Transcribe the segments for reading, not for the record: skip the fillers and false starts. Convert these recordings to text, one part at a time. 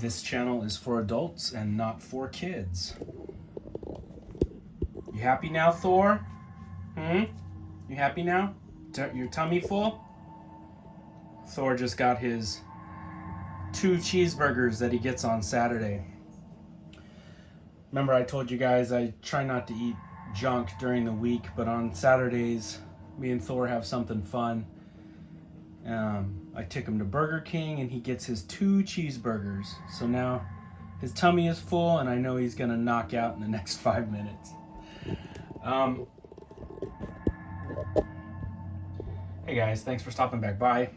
This channel is for adults and not for kids. You happy now, Thor? You happy now? Your tummy full? Thor just got his 2 cheeseburgers that he gets on Saturday. Remember I told you guys I try not to eat junk during the week, but on Saturdays, me and Thor have something fun. I took him to Burger King and he gets his 2 cheeseburgers. So now his tummy is full and I know he's gonna knock out in the next 5 minutes. Hey guys, thanks for stopping back by.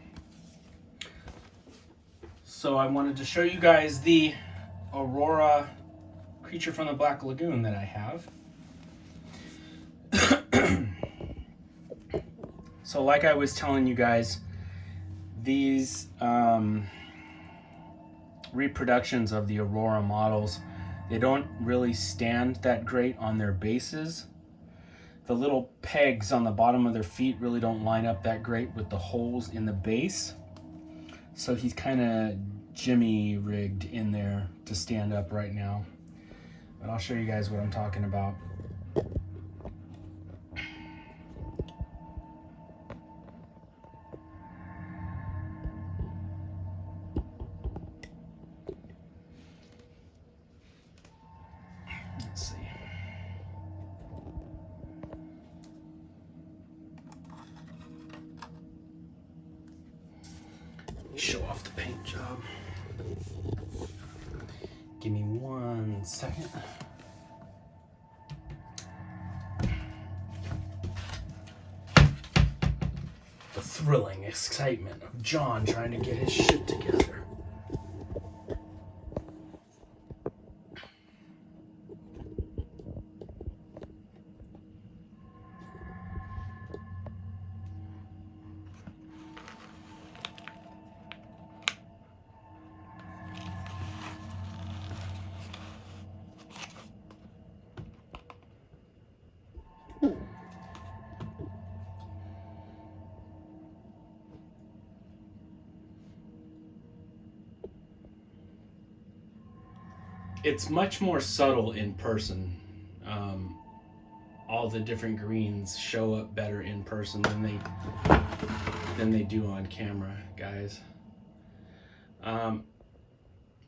So I wanted to show you guys the Aurora Creature from the Black Lagoon that I have. So like I was telling you guys, these reproductions of the Aurora models, they don't really stand that great on their bases. The little pegs on the bottom of their feet really don't line up that great with the holes in the base. So he's kind of jimmy rigged in there to stand up right now. But I'll show you guys what I'm talking about. Let's see. Show off the paint job. Give me 1 second. The thrilling excitement of John trying to get his shit together. It's much more subtle in person. All the different greens show up better in person than they do on camera, guys.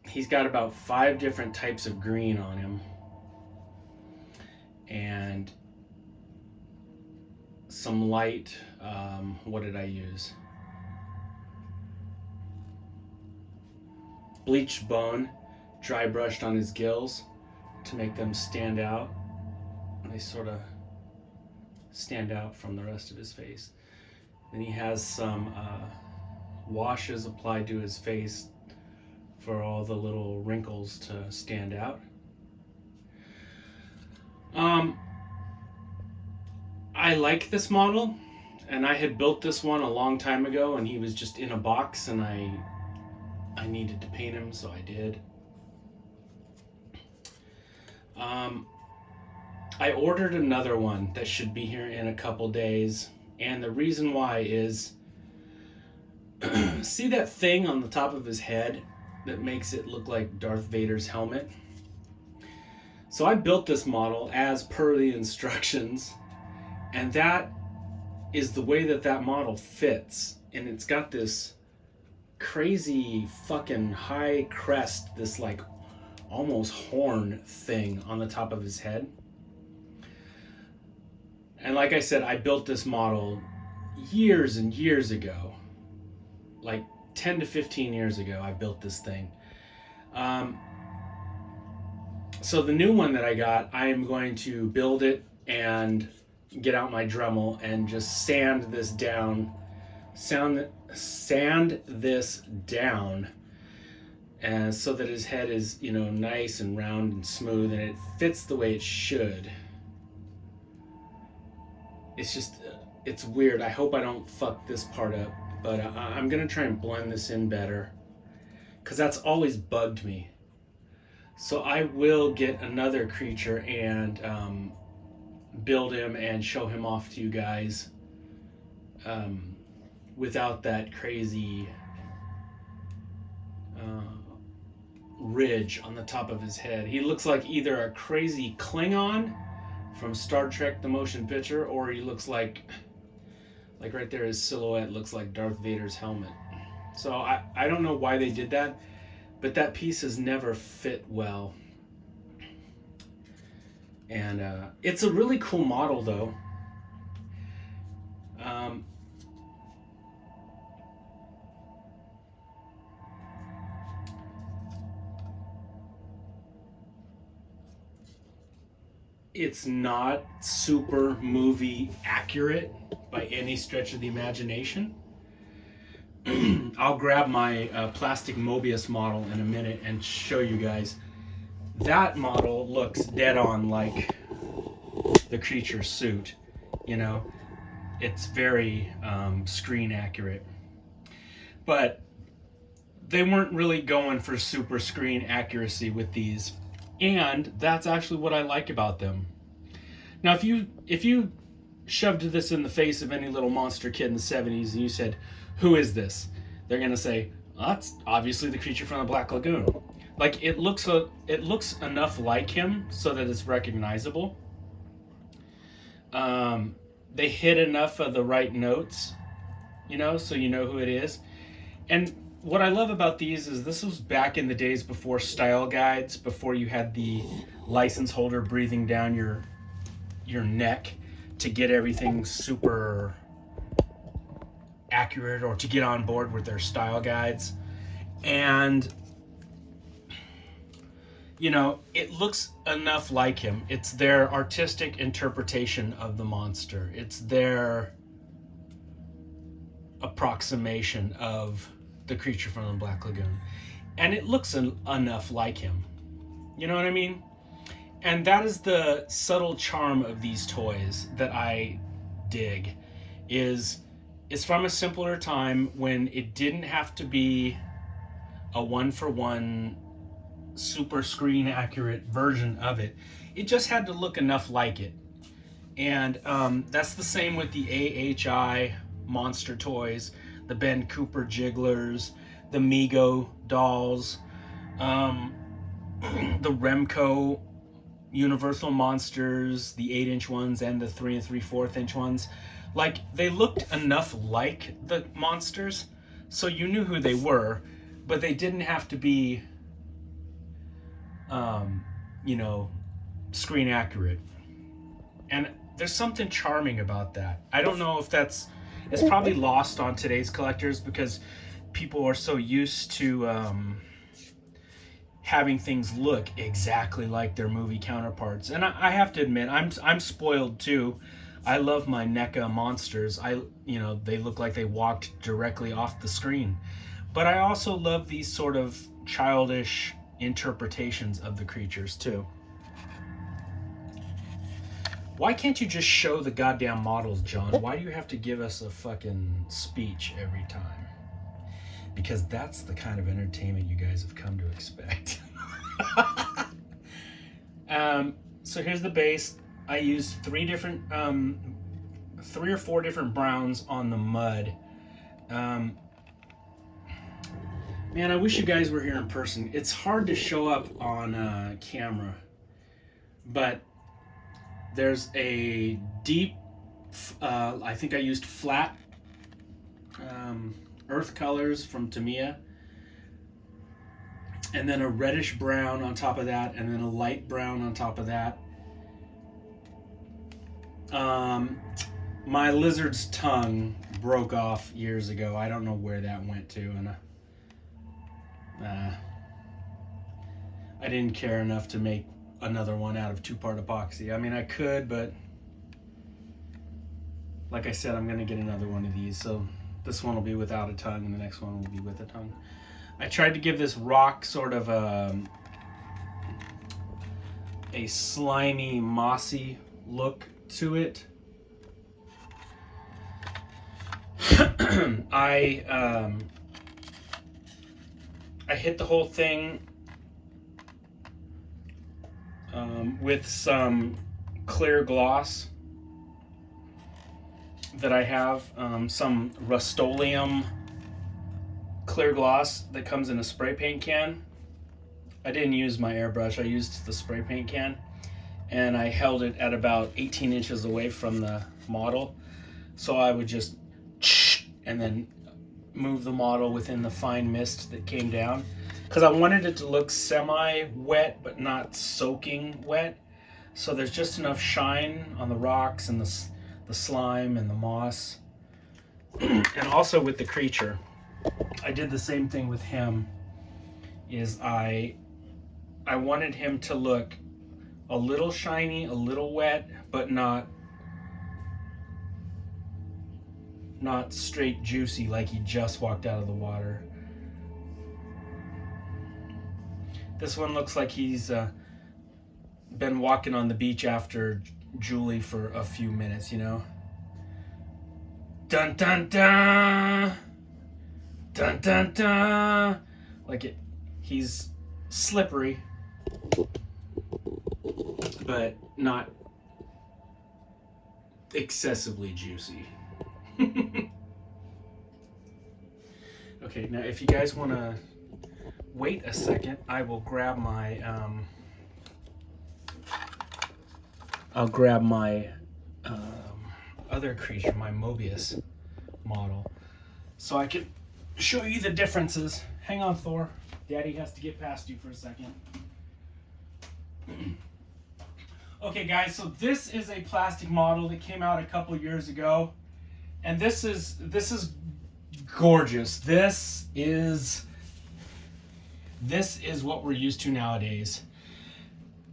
He's got about 5 different types of green on him, and some light. What did I use? Bleached bone, dry brushed on his gills to make them stand out. They sort of stand out from the rest of his face. Then he has some washes applied to his face for all the little wrinkles to stand out. I like this model, and I had built this one a long time ago, and he was just in a box, and I needed to paint him, so I did. I ordered another one that should be here in a couple days, and the reason why is, see that thing on the top of his head that makes it look like Darth Vader's helmet? So I built this model as per the instructions, and that is the way that model fits, and it's got this crazy fucking high crest, this like almost horn thing on the top of his head. And like I said, I built this model years and years ago, like 10 to 15 years ago. I built this thing. So the new one that I got, I am going to build it and get out my Dremel and just sand this down, and so that his head is, you know, nice and round and smooth, and it fits the way it should. It's just, it's weird. I hope I don't fuck this part up, but I'm gonna try and blend this in better, because that's always bugged me. So I will get another creature and build him and show him off to you guys without that crazy ridge on the top of his head. He looks like either a crazy Klingon from Star Trek the motion picture, or he looks like right there, his silhouette looks like Darth Vader's helmet. So I don't know why they did that, but that piece has never fit well. And it's a really cool model, though. It's not super movie accurate by any stretch of the imagination. I'll grab my plastic Mobius model in a minute and show you guys. That model looks dead on like the creature suit, you know. It's very screen accurate. But they weren't really going for super screen accuracy with these. And that's actually what I like about them. Now, if you shoved this in the face of any little monster kid in the 70s and you said, "Who is this?" They're going to say, "Well, that's obviously the creature from the Black Lagoon." Like, it looks enough like him so that it's recognizable. They hit enough of the right notes, you know, so you know who it is. And what I love about these is this was back in the days before style guides, before you had the license holder breathing down your neck to get everything super accurate or to get on board with their style guides. And, you know, it looks enough like him. It's their artistic interpretation of the monster. It's their approximation of the creature from the Black Lagoon. And it looks enough like him. You know what I mean? And that is the subtle charm of these toys that I dig. Is it's from a simpler time when it didn't have to be a one-for-one super screen accurate version of it. It just had to look enough like it. And that's the same with the AHI monster toys, the Ben Cooper Jigglers, the Mego dolls, the Remco Universal Monsters, the 8-inch ones and the 3 3/4 inch ones. Like, they looked enough like the monsters, so you knew who they were, but they didn't have to be, you know, screen accurate. And there's something charming about that. I don't know if it's probably lost on today's collectors because people are so used to having things look exactly like their movie counterparts. And I have to admit, I'm spoiled too. I love my NECA monsters. They look like they walked directly off the screen. But I also love these sort of childish interpretations of the creatures too. Why can't you just show the goddamn models, John? Why do you have to give us a fucking speech every time? Because that's the kind of entertainment you guys have come to expect. So here's the base. I used 3 or 4 different browns on the mud. Man, I wish you guys were here in person. It's hard to show up on camera, but there's a deep, I think I used flat earth colors from Tamiya, and then a reddish brown on top of that, and then a light brown on top of that. My lizard's tongue broke off years ago. I don't know where that went to, and I didn't care enough to make another one out of 2-part epoxy. I mean, I could, but like I said, I'm gonna get another one of these. So this one will be without a tongue, and the next one will be with a tongue. I tried to give this rock sort of a slimy, mossy look to it. I hit the whole thing with some clear gloss that I have, some Rust-Oleum clear gloss that comes in a spray paint can. I didn't use my airbrush. I used the spray paint can, and I held it at about 18 inches away from the model. So I would just and then move the model within the fine mist that came down, because I wanted it to look semi-wet but not soaking wet. So there's just enough shine on the rocks and the slime and the moss. And also with the creature, I did the same thing with him. Is I wanted him to look a little shiny, a little wet, but not straight juicy like he just walked out of the water. This one looks like he's been walking on the beach after Julie for a few minutes, you know? Dun dun dun! Dun dun dun! Like it, he's slippery, but not excessively juicy. Okay, now if you guys want to wait a second, I will grab my I'll grab my other creature, my Mobius model, so I can show you the differences. Hang on, Thor. Daddy has to get past you for a second. Okay, guys, so this is a plastic model that came out a couple years ago, and this is gorgeous. This is what we're used to nowadays.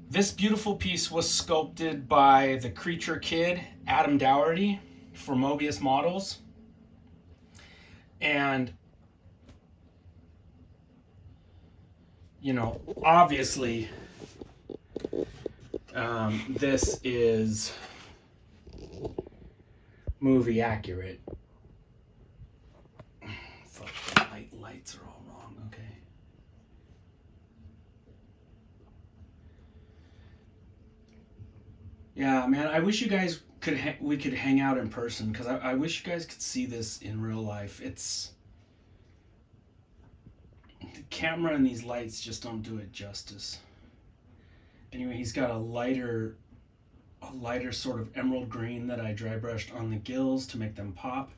This beautiful piece was sculpted by the Creature Kid, Adam Dougherty, for Mobius models. And, you know, obviously, this is movie accurate. Fuck, the lights are all wrong, okay. Yeah, man, I wish you guys we could hang out in person, because I wish you guys could see this in real life. It's the camera and these lights just don't do it justice. Anyway, he's got a lighter sort of emerald green that I dry brushed on the gills to make them pop.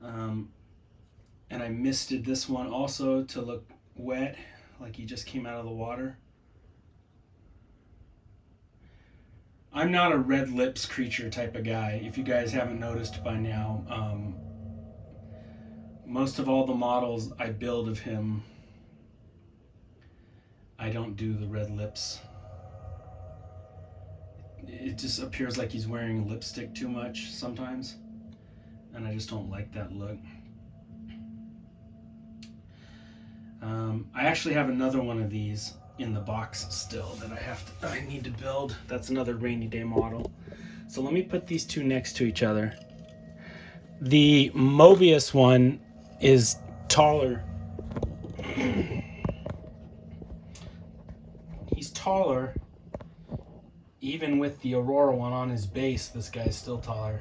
And I misted this one also to look wet, like he just came out of the water. I'm not a red lips creature type of guy, if you guys haven't noticed by now. Most of all the models I build of him, I don't do the red lips. It just appears like he's wearing lipstick too much sometimes, and I just don't like that look. I actually have another one of these in the box still that I need to build. That's another rainy day model. So let me put these two next to each other. The Mobius one is taller. He's taller. Even with the Aurora one on his base, this guy's still taller.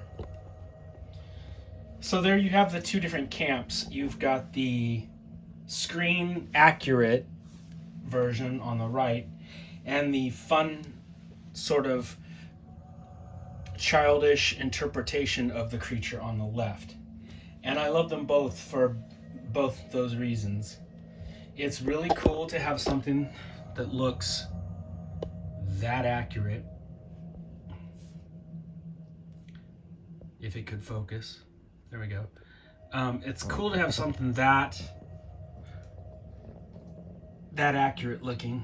So there you have the two different camps. You've got the screen accurate version on the right, and the fun sort of childish interpretation of the creature on the left. And I love them both for both those reasons. It's really cool to have something that looks that accurate. If it could focus. There we go. It's cool to have something that accurate looking,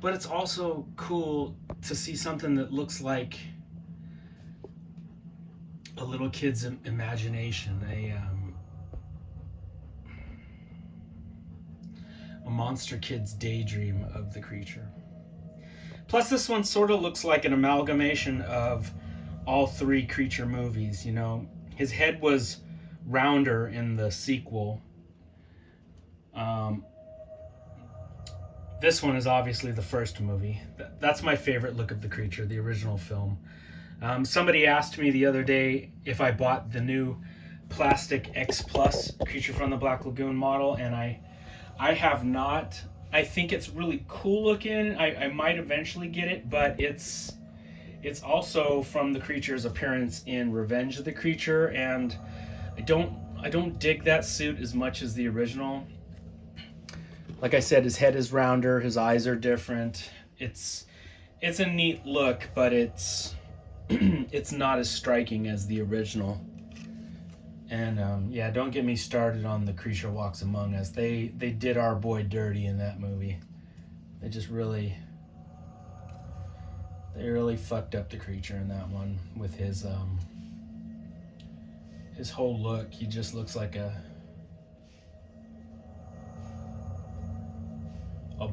but it's also cool to see something that looks like a little kid's imagination, a monster kid's daydream of the creature. Plus, this one sort of looks like an amalgamation of all three Creature movies. You know, his head was rounder in the sequel. This one is obviously the first movie. That's my favorite look of the creature, the original film. Somebody asked me the other day if I bought the new plastic X Plus Creature from the Black Lagoon model, and I have not. I think it's really cool looking. I might eventually get it, but it's also from the creature's appearance in Revenge of the Creature, and I don't dig that suit as much as the original. Like I said, his head is rounder, his eyes are different. It's a neat look, but it's it's not as striking as the original. And yeah, don't get me started on The Creature Walks Among Us. They did our boy dirty in that movie. They just really fucked up the creature in that one with his whole look. He just looks like a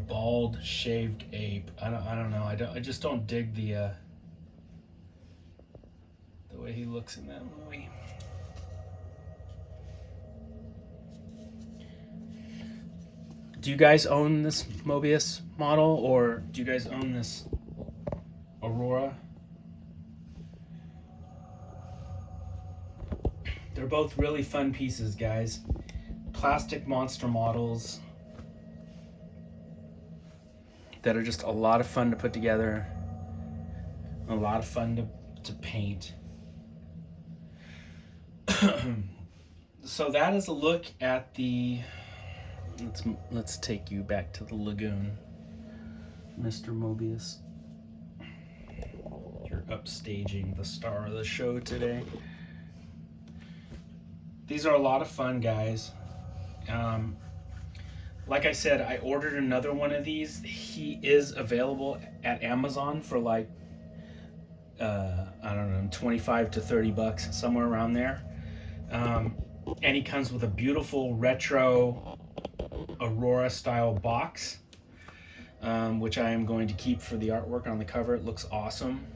bald shaved ape. I don't know. I just don't dig the way he looks in that movie. Do you guys own this Mobius model, or do you guys own this Aurora? They're both really fun pieces, guys. Plastic monster models that are just a lot of fun to put together, a lot of fun to paint. So that is a look at the... Let's take you back to the lagoon, Mr. Mobius. You're upstaging the star of the show today. These are a lot of fun, guys. Like I said, I ordered another one of these. He is available at Amazon for like, I don't know, 25 to 30 bucks, somewhere around there. And he comes with a beautiful retro Aurora style box, which I am going to keep for the artwork on the cover. It looks awesome.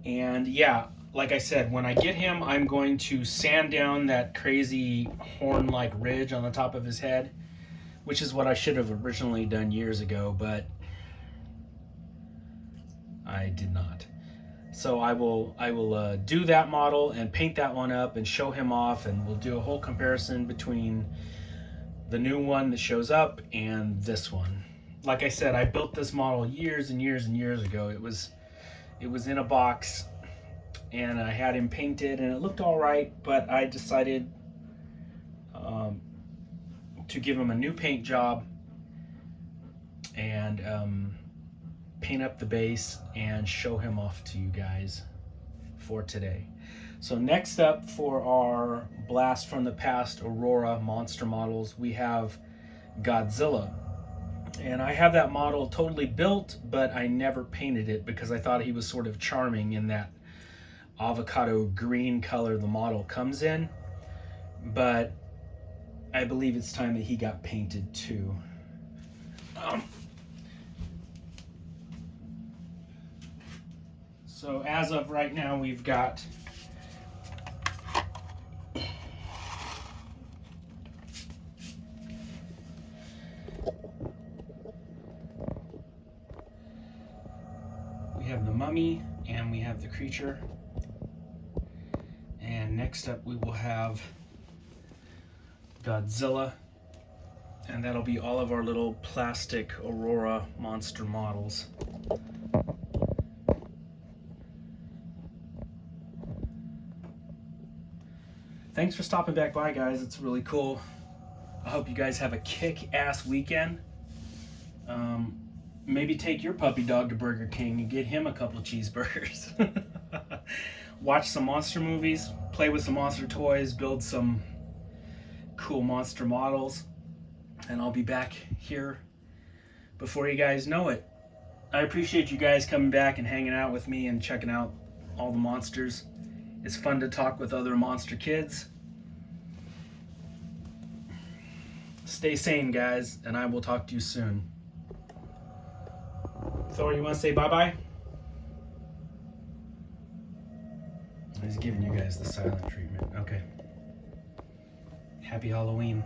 And yeah, like I said, when I get him, I'm going to sand down that crazy horn-like ridge on the top of his head, which is what I should have originally done years ago, but I did not. So I will do that model and paint that one up and show him off, and we'll do a whole comparison between the new one that shows up and this one. Like I said, I built this model years and years and years ago. It was in a box, and I had him painted, and it looked all right, but I decided to give him a new paint job and paint up the base and show him off to you guys for today. So next up for our Blast from the Past Aurora monster models, we have Godzilla. And I have that model totally built, but I never painted it because I thought he was sort of charming in that avocado green color the model comes in. But I believe it's time that he got painted too. So as of right now, we've got the mummy and we have the creature. And next up we will have Godzilla, and that'll be all of our little plastic Aurora monster models. Thanks for stopping back by, guys. It's really cool. I hope you guys have a kick-ass weekend. Maybe take your puppy dog to Burger King and get him a couple of cheeseburgers. Watch some monster movies, play with some monster toys, build some cool monster models, and I'll be back here before you guys know it. I appreciate you guys coming back and hanging out with me and checking out all the monsters. It's fun to talk with other monster kids. Stay sane, guys, and I will talk to you soon. Thor, you want to say bye-bye? He's giving you guys the silent treatment. Okay. Happy Halloween.